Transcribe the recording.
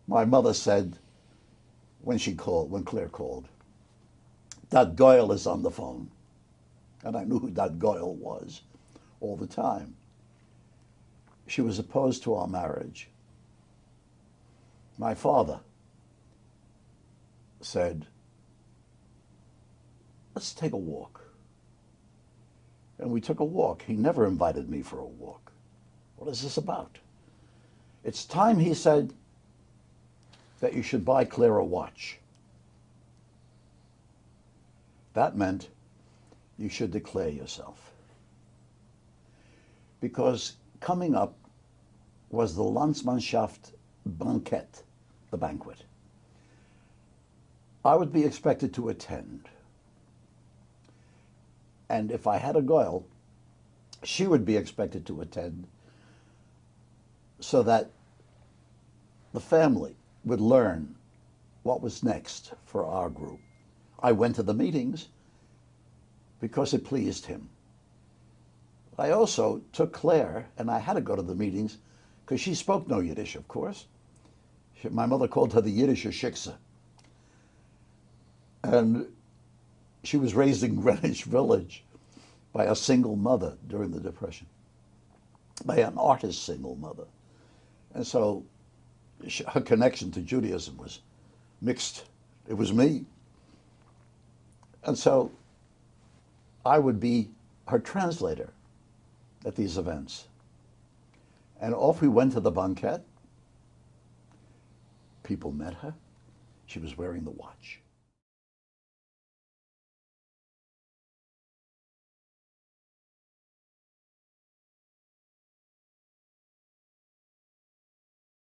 My mother said when Claire called, that Goyle is on the phone. And I knew who that Goyle was all the time. She was opposed to our marriage. My father said, let's take a walk. And we took a walk. He never invited me for a walk. What is this about? It's time, he said, that you should buy Claire a watch. That meant you should declare yourself. Because coming up was the Landsmannschaft banquet, the banquet. I would be expected to attend. And if I had a Goyle, she would be expected to attend so that the family would learn what was next for our group. I went to the meetings because it pleased him. I also took Claire, and I had to go to the meetings because she spoke no Yiddish, of course. My mother called her the Yiddish Shiksa. And she was raised in Greenwich Village by a single mother during the Depression, by an artist single mother. And so her connection to Judaism was mixed. It was me. And so I would be her translator at these events. And off we went to the banquet. People met her. She was wearing the watch.